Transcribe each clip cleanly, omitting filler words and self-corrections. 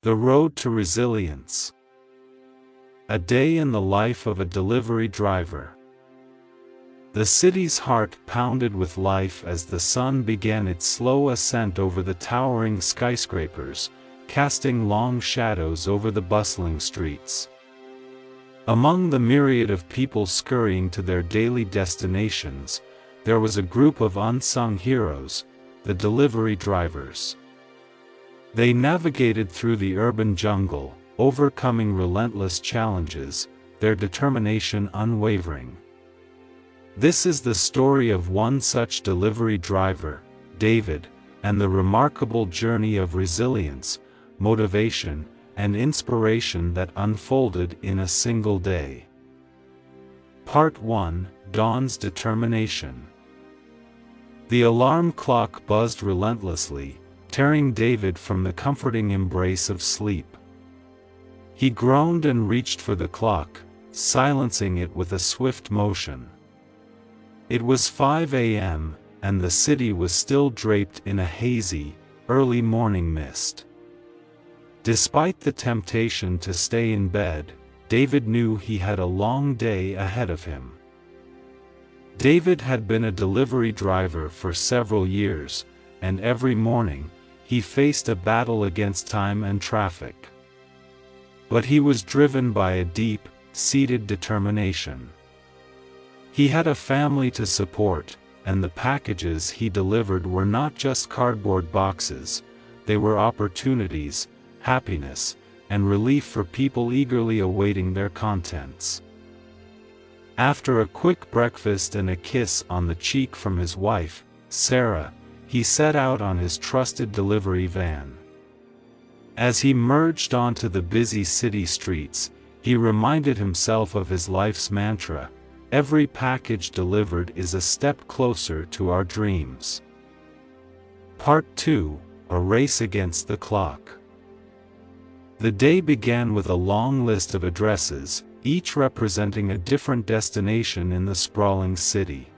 The road to resilience. A day in the life of a delivery driver. The city's heart pounded with life as the sun began its slow ascent over the towering skyscrapers, casting long shadows over the bustling streets. Among the myriad of people scurrying to their daily destinations, there was a group of unsung heroes, the delivery drivers. They navigated through the urban jungle, overcoming relentless challenges, their determination unwavering. This is the story of one such delivery driver, David, and the remarkable journey of resilience, motivation, and inspiration that unfolded in a single day. Part 1: Dawn's Determination. The alarm clock buzzed relentlessly, tearing David from the comforting embrace of sleep. He groaned and reached for the clock, silencing it with a swift motion. It was 5 a.m., and the city was still draped in a hazy, early morning mist. Despite the temptation to stay in bed, David knew he had a long day ahead of him. David had been a delivery driver for several years, and every morning, he faced a battle against time and traffic. But he was driven by a deep-seated determination. He had a family to support, and the packages he delivered were not just cardboard boxes, they were opportunities, happiness, and relief for people eagerly awaiting their contents. After a quick breakfast and a kiss on the cheek from his wife, Sarah, he set out on his trusted delivery van. As he merged onto the busy city streets, he reminded himself of his life's mantra: every package delivered is a step closer to our dreams. Part 2: A Race Against the Clock. The day began with a long list of addresses, each representing a different destination in the sprawling city.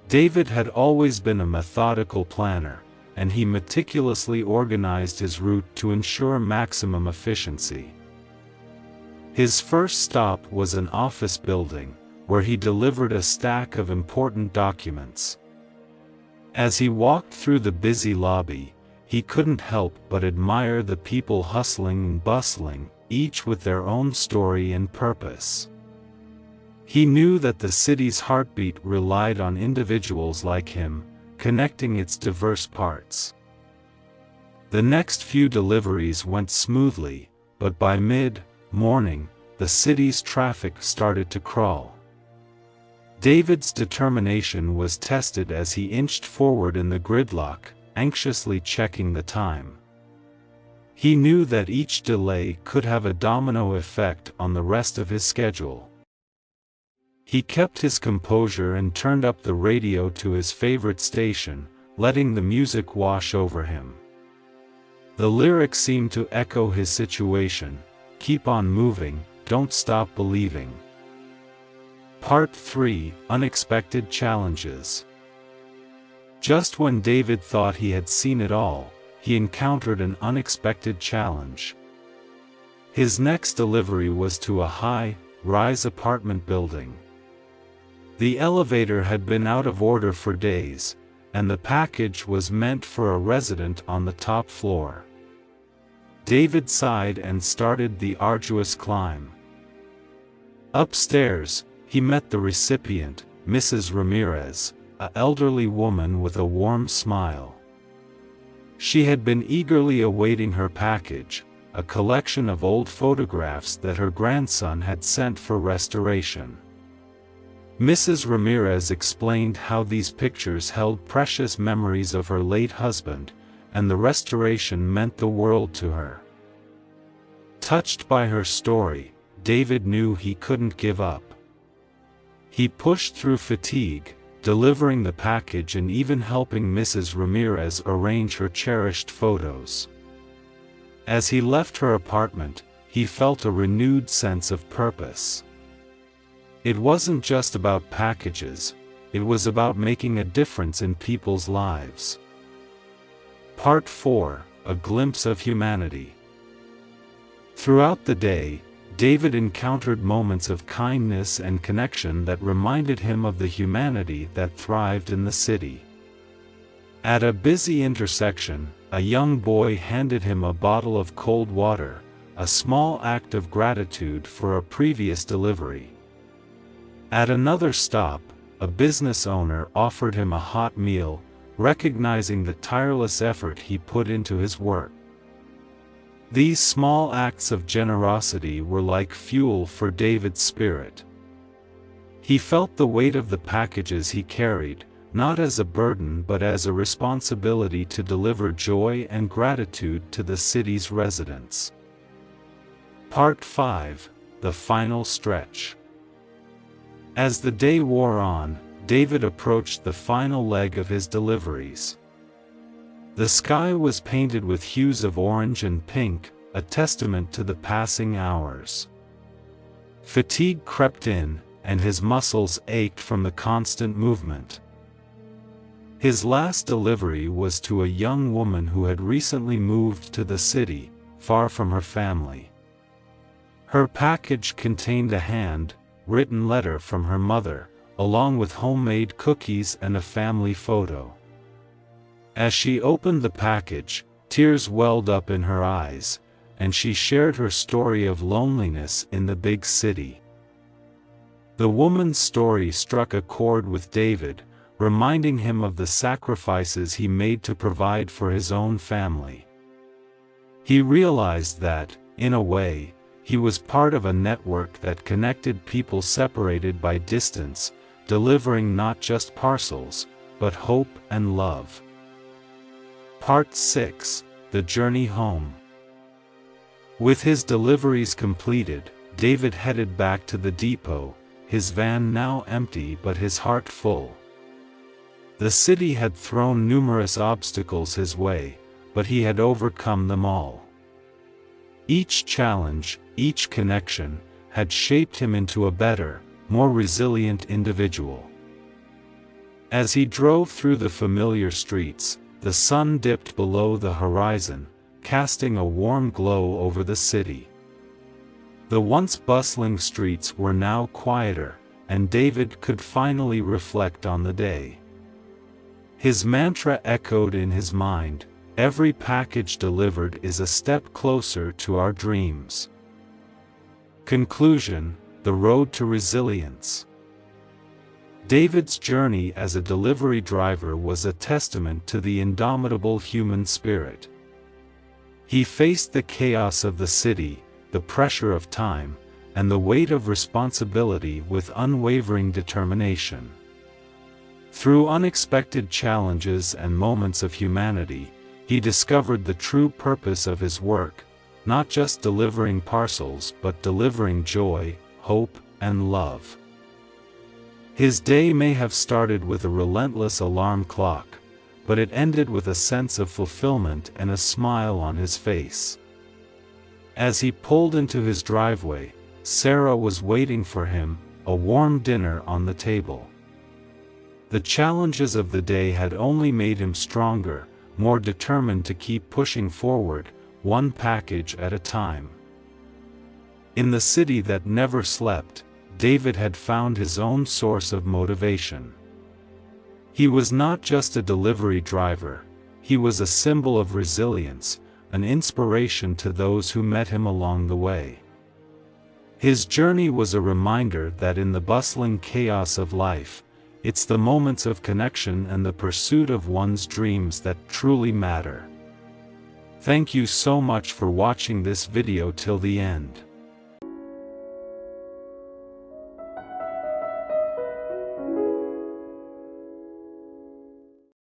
David had always been a methodical planner, and he meticulously organized his route to ensure maximum efficiency. His first stop was an office building, where he delivered a stack of important documents. As he walked through the busy lobby, he couldn't help but admire the people hustling and bustling, each with their own story and purpose. He knew that the city's heartbeat relied on individuals like him, connecting its diverse parts. The next few deliveries went smoothly, but by mid-morning, the city's traffic started to crawl. David's determination was tested as he inched forward in the gridlock, anxiously checking the time. He knew that each delay could have a domino effect on the rest of his schedule. He kept his composure and turned up the radio to his favorite station, letting the music wash over him. The lyrics seemed to echo his situation: keep on moving, don't stop believing. Part 3: Unexpected Challenges. Just when David thought he had seen it all, he encountered an unexpected challenge. His next delivery was to a high-rise apartment building. The elevator had been out of order for days, and the package was meant for a resident on the top floor. David sighed and started the arduous climb. Upstairs, he met the recipient, Mrs. Ramirez, an elderly woman with a warm smile. She had been eagerly awaiting her package, a collection of old photographs that her grandson had sent for restoration. Mrs. Ramirez explained how these pictures held precious memories of her late husband, and the restoration meant the world to her. Touched by her story, David knew he couldn't give up. He pushed through fatigue, delivering the package and even helping Mrs. Ramirez arrange her cherished photos. As he left her apartment, he felt a renewed sense of purpose. It wasn't just about packages, it was about making a difference in people's lives. Part 4: A Glimpse of Humanity. Throughout the day, David encountered moments of kindness and connection that reminded him of the humanity that thrived in the city. At a busy intersection, a young boy handed him a bottle of cold water, a small act of gratitude for a previous delivery. At another stop, a business owner offered him a hot meal, recognizing the tireless effort he put into his work. These small acts of generosity were like fuel for David's spirit. He felt the weight of the packages he carried, not as a burden but as a responsibility to deliver joy and gratitude to the city's residents. Part 5: The Final Stretch. As the day wore on, David approached the final leg of his deliveries. The sky was painted with hues of orange and pink, a testament to the passing hours. Fatigue crept in, and his muscles ached from the constant movement. His last delivery was to a young woman who had recently moved to the city, far from her family. Her package contained a hand-written letter from her mother, along with homemade cookies and a family photo. As she opened the package, tears welled up in her eyes, and she shared her story of loneliness in the big city. The woman's story struck a chord with David, reminding him of the sacrifices he made to provide for his own family. He realized that, in a way, he was part of a network that connected people separated by distance, delivering not just parcels, but hope and love. Part 6: The Journey Home. With his deliveries completed, David headed back to the depot, his van now empty but his heart full. The city had thrown numerous obstacles his way, but he had overcome them all. Each challenge, each connection, had shaped him into a better, more resilient individual. As he drove through the familiar streets, the sun dipped below the horizon, casting a warm glow over the city. The once bustling streets were now quieter, and David could finally reflect on the day. His mantra echoed in his mind: "Every package delivered is a step closer to our dreams." Conclusion: The road to resilience. David's journey as a delivery driver was a testament to the indomitable human spirit. He faced the chaos of the city, the pressure of time, and the weight of responsibility with unwavering determination. Through unexpected challenges and moments of humanity, he discovered the true purpose of his work, not just delivering parcels but delivering joy, hope, and love. His day may have started with a relentless alarm clock, but it ended with a sense of fulfillment and a smile on his face. As he pulled into his driveway, Sarah was waiting for him, a warm dinner on the table. The challenges of the day had only made him stronger, more determined to keep pushing forward, one package at a time. In the city that never slept, David had found his own source of motivation. He was not just a delivery driver, he was a symbol of resilience, an inspiration to those who met him along the way. His journey was a reminder that in the bustling chaos of life, it's the moments of connection and the pursuit of one's dreams that truly matter. Thank you so much for watching this video till the end.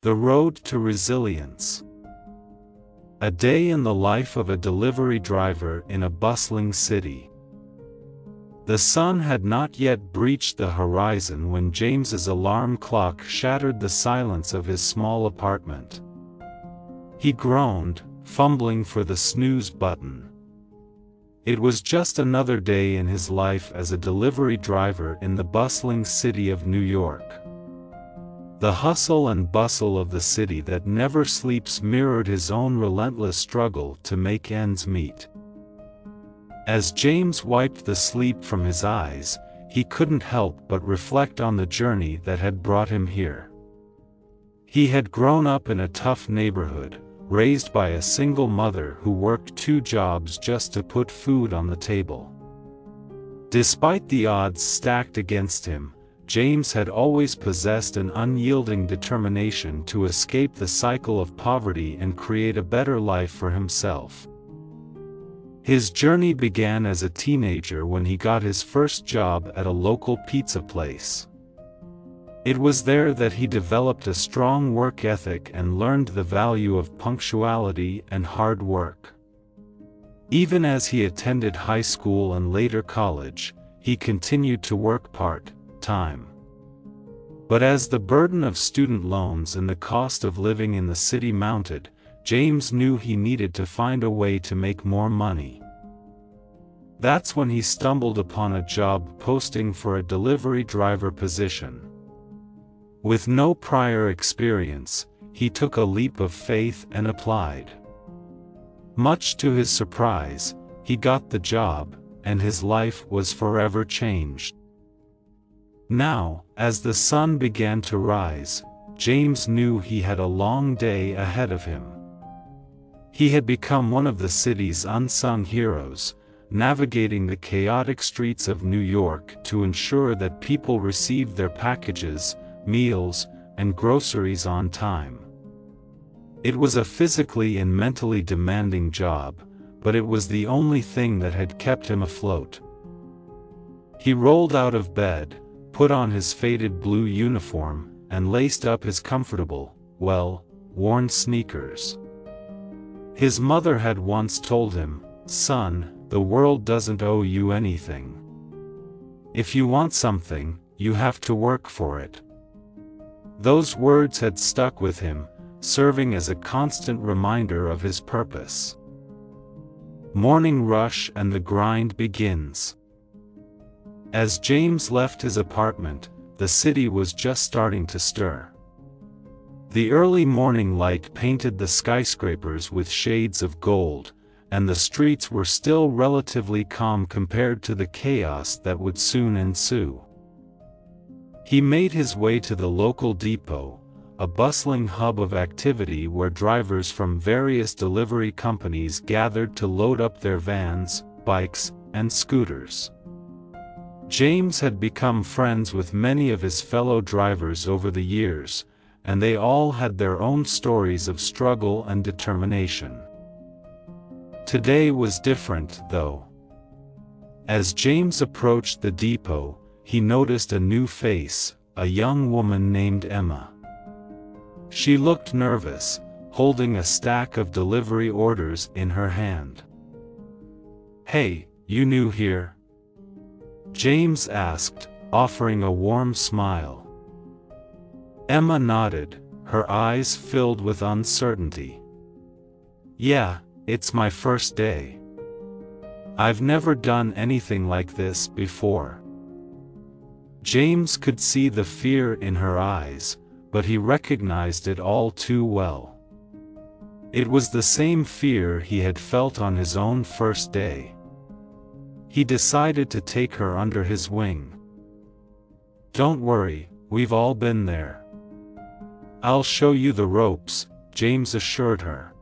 The road to resilience. A day in the life of a delivery driver in a bustling city. The sun had not yet breached the horizon when James's alarm clock shattered the silence of his small apartment. He groaned, fumbling for the snooze button. It was just another day in his life as a delivery driver in the bustling city of New York. The hustle and bustle of the city that never sleeps mirrored his own relentless struggle to make ends meet. As James wiped the sleep from his eyes, he couldn't help but reflect on the journey that had brought him here. He had grown up in a tough neighborhood, raised by a single mother who worked 2 jobs just to put food on the table. Despite the odds stacked against him, James had always possessed an unyielding determination to escape the cycle of poverty and create a better life for himself. His journey began as a teenager when he got his first job at a local pizza place. It was there that he developed a strong work ethic and learned the value of punctuality and hard work. Even as he attended high school and later college, he continued to work part-time. But as the burden of student loans and the cost of living in the city mounted, James knew he needed to find a way to make more money. That's when he stumbled upon a job posting for a delivery driver position. With no prior experience, he took a leap of faith and applied. Much to his surprise, he got the job, and his life was forever changed. Now, as the sun began to rise, James knew he had a long day ahead of him. He had become one of the city's unsung heroes, navigating the chaotic streets of New York to ensure that people received their packages, meals, and groceries on time. It was a physically and mentally demanding job, but it was the only thing that had kept him afloat. He rolled out of bed, put on his faded blue uniform, and laced up his comfortable, well-worn sneakers. His mother had once told him, "Son, the world doesn't owe you anything. If you want something, you have to work for it." Those words had stuck with him, serving as a constant reminder of his purpose. Morning rush and the grind begins. As James left his apartment, the city was just starting to stir. The early morning light painted the skyscrapers with shades of gold, and the streets were still relatively calm compared to the chaos that would soon ensue. He made his way to the local depot, a bustling hub of activity where drivers from various delivery companies gathered to load up their vans, bikes, and scooters. James had become friends with many of his fellow drivers over the years, and they all had their own stories of struggle and determination. Today was different, though. As James approached the depot, he noticed a new face, a young woman named Emma. She looked nervous, holding a stack of delivery orders in her hand. "Hey, you new here?" James asked, offering a warm smile. Emma nodded, her eyes filled with uncertainty. "Yeah, it's my first day. I've never done anything like this before." James could see the fear in her eyes, but he recognized it all too well. It was the same fear he had felt on his own first day. He decided to take her under his wing. "Don't worry, we've all been there. I'll show you the ropes," James assured her.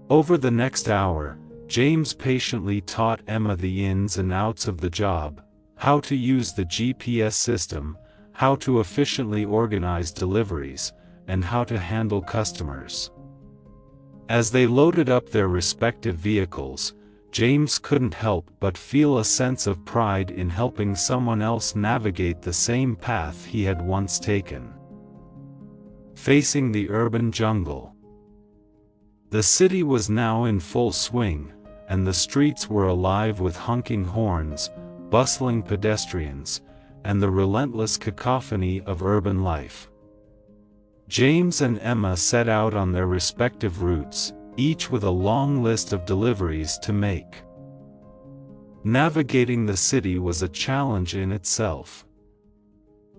Over the next hour, James patiently taught Emma the ins and outs of the job, how to use the GPS system, how to efficiently organize deliveries, and how to handle customers. As they loaded up their respective vehicles, James couldn't help but feel a sense of pride in helping someone else navigate the same path he had once taken. Facing the urban jungle. The city was now in full swing, and the streets were alive with honking horns, bustling pedestrians, and the relentless cacophony of urban life. James and Emma set out on their respective routes, each with a long list of deliveries to make. Navigating the city was a challenge in itself.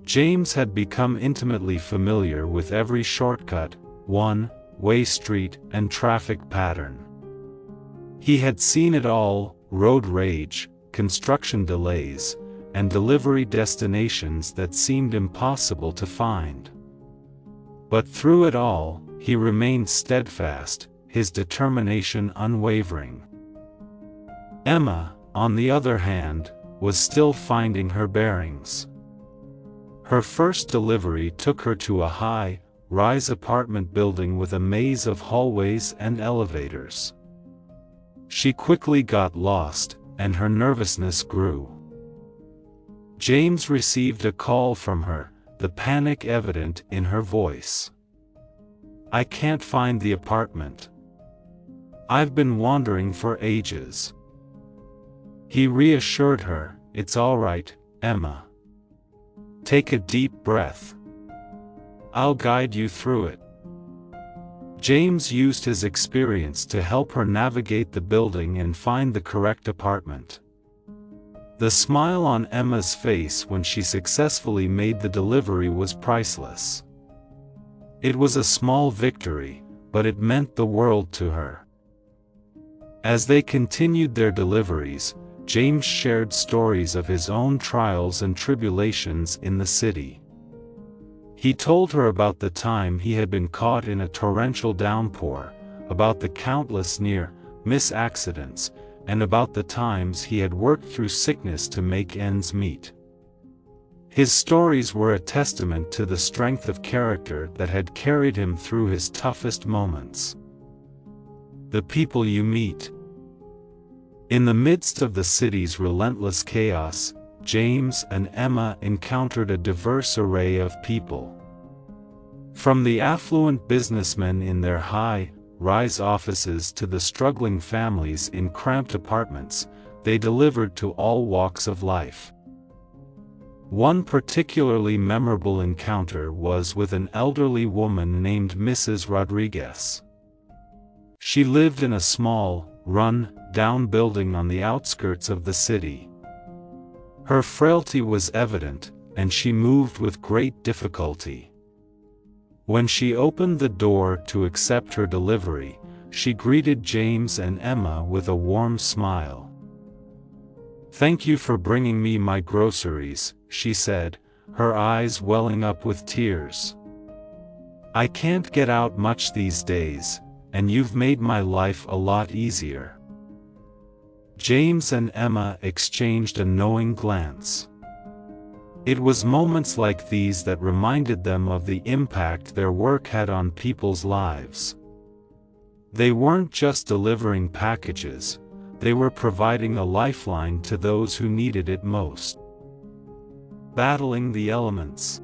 James had become intimately familiar with every shortcut, one-way street, and traffic pattern. He had seen it all, road rage, construction delays, and delivery destinations that seemed impossible to find. But through it all, he remained steadfast, his determination unwavering. Emma, on the other hand, was still finding her bearings. Her first delivery took her to a high-rise apartment building with a maze of hallways and elevators. She quickly got lost, and her nervousness grew. James received a call from her, the panic evident in her voice. "I can't find the apartment. I've been wandering for ages." He reassured her, "It's all right, Emma. Take a deep breath. I'll guide you through it." James used his experience to help her navigate the building and find the correct apartment. The smile on Emma's face when she successfully made the delivery was priceless. It was a small victory, but it meant the world to her. As they continued their deliveries, James shared stories of his own trials and tribulations in the city. He told her about the time he had been caught in a torrential downpour, about the countless near-miss accidents, and about the times he had worked through sickness to make ends meet. His stories were a testament to the strength of character that had carried him through his toughest moments. The people you meet. In the midst of the city's relentless chaos, James and Emma encountered a diverse array of people. From the affluent businessmen in their high-rise offices to the struggling families in cramped apartments, they delivered to all walks of life. One particularly memorable encounter was with an elderly woman named Mrs. Rodriguez. She lived in a small, run-down building on the outskirts of the city. Her frailty was evident, and she moved with great difficulty. When she opened the door to accept her delivery, she greeted James and Emma with a warm smile. "Thank you for bringing me my groceries," she said, her eyes welling up with tears. "I can't get out much these days, and you've made my life a lot easier." James and Emma exchanged a knowing glance. It was moments like these that reminded them of the impact their work had on people's lives. They weren't just delivering packages, they were providing a lifeline to those who needed it most. Battling the elements.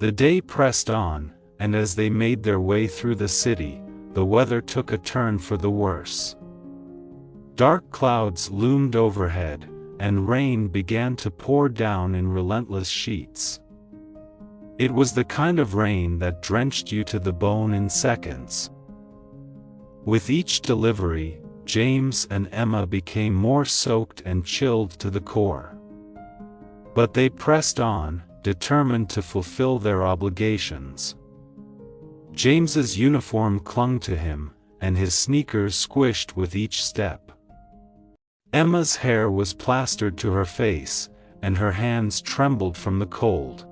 The day pressed on, and as they made their way through the city, the weather took a turn for the worse. Dark clouds loomed overhead, and rain began to pour down in relentless sheets. It was the kind of rain that drenched you to the bone in seconds. With each delivery, James and Emma became more soaked and chilled to the core. But they pressed on, determined to fulfill their obligations. James's uniform clung to him, and his sneakers squished with each step. Emma's hair was plastered to her face, and her hands trembled from the cold.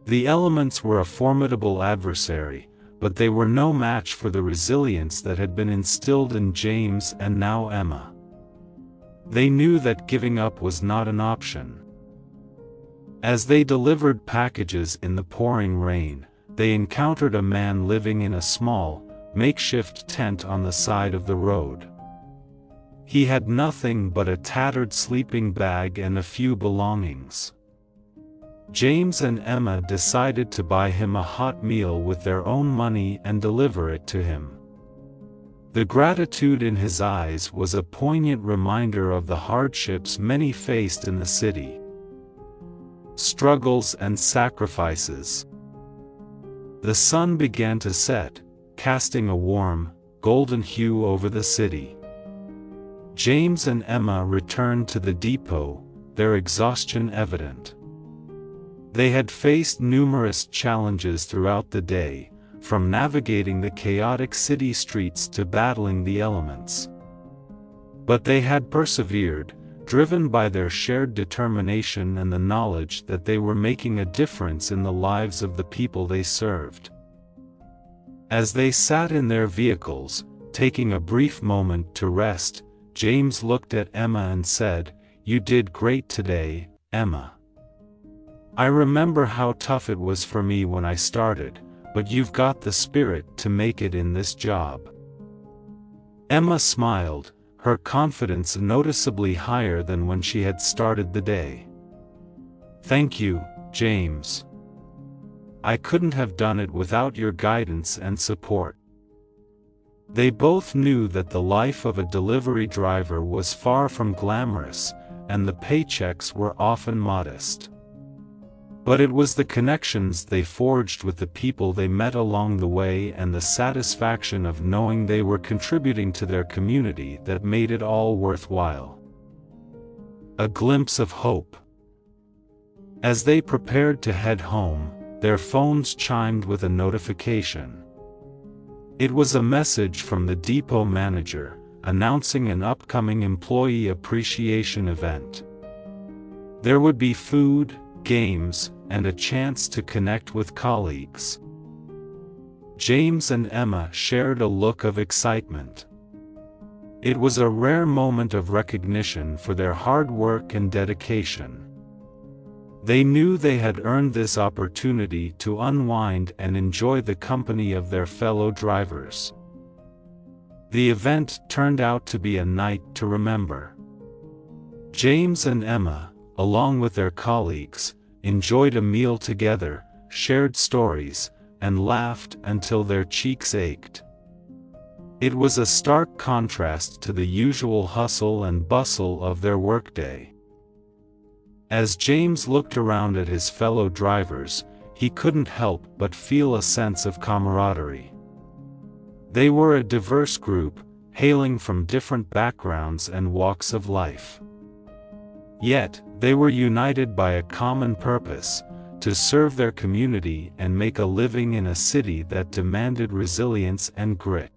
The elements were a formidable adversary, but they were no match for the resilience that had been instilled in James and now Emma. They knew that giving up was not an option. As they delivered packages in the pouring rain, they encountered a man living in a small, makeshift tent on the side of the road. He had nothing but a tattered sleeping bag and a few belongings. James and Emma decided to buy him a hot meal with their own money and deliver it to him. The gratitude in his eyes was a poignant reminder of the hardships many faced in the city. Struggles and sacrifices. The sun began to set, casting a warm, golden hue over the city. James and Emma returned to the depot, their exhaustion evident. They had faced numerous challenges throughout the day, from navigating the chaotic city streets to battling the elements. But they had persevered, driven by their shared determination and the knowledge that they were making a difference in the lives of the people they served. As they sat in their vehicles, taking a brief moment to rest, James looked at Emma and said, "You did great today, Emma. I remember how tough it was for me when I started, but you've got the spirit to make it in this job." Emma smiled, her confidence noticeably higher than when she had started the day. "Thank you, James. I couldn't have done it without your guidance and support." They both knew that the life of a delivery driver was far from glamorous, and the paychecks were often modest. But it was the connections they forged with the people they met along the way and the satisfaction of knowing they were contributing to their community that made it all worthwhile. A glimpse of hope. As they prepared to head home, their phones chimed with a notification. It was a message from the depot manager, announcing an upcoming employee appreciation event. There would be food, games, and a chance to connect with colleagues. James and Emma shared a look of excitement. It was a rare moment of recognition for their hard work and dedication. They knew they had earned this opportunity to unwind and enjoy the company of their fellow drivers. The event turned out to be a night to remember. James and Emma, along with their colleagues, enjoyed a meal together, shared stories, and laughed until their cheeks ached. It was a stark contrast to the usual hustle and bustle of their workday. As James looked around at his fellow drivers, he couldn't help but feel a sense of camaraderie. They were a diverse group, hailing from different backgrounds and walks of life. Yet, they were united by a common purpose: to serve their community and make a living in a city that demanded resilience and grit.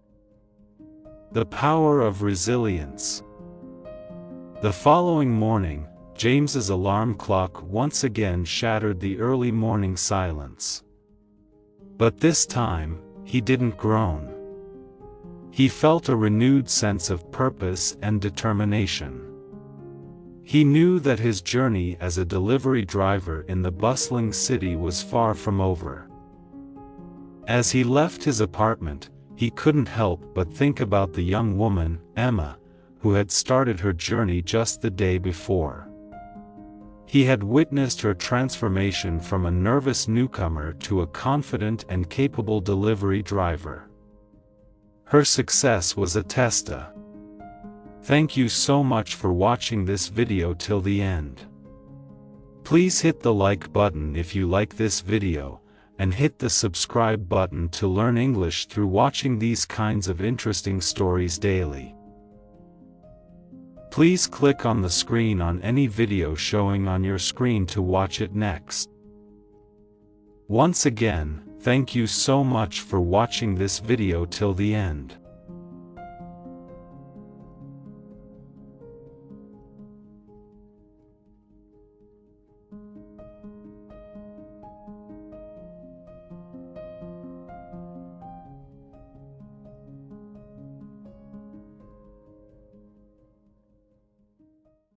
The power of resilience. The following morning, James's alarm clock once again shattered the early morning silence. But this time, he didn't groan. He felt a renewed sense of purpose and determination. He knew that his journey as a delivery driver in the bustling city was far from over. As he left his apartment, he couldn't help but think about the young woman, Emma, who had started her journey just the day before. He had witnessed her transformation from a nervous newcomer to a confident and capable delivery driver. Her success was a testament. Thank you so much for watching this video till the end. Please hit the like button if you like this video, and hit the subscribe button to learn English through watching these kinds of interesting stories daily. Please click on the screen on any video showing on your screen to watch it next. Once again, thank you so much for watching this video till the end.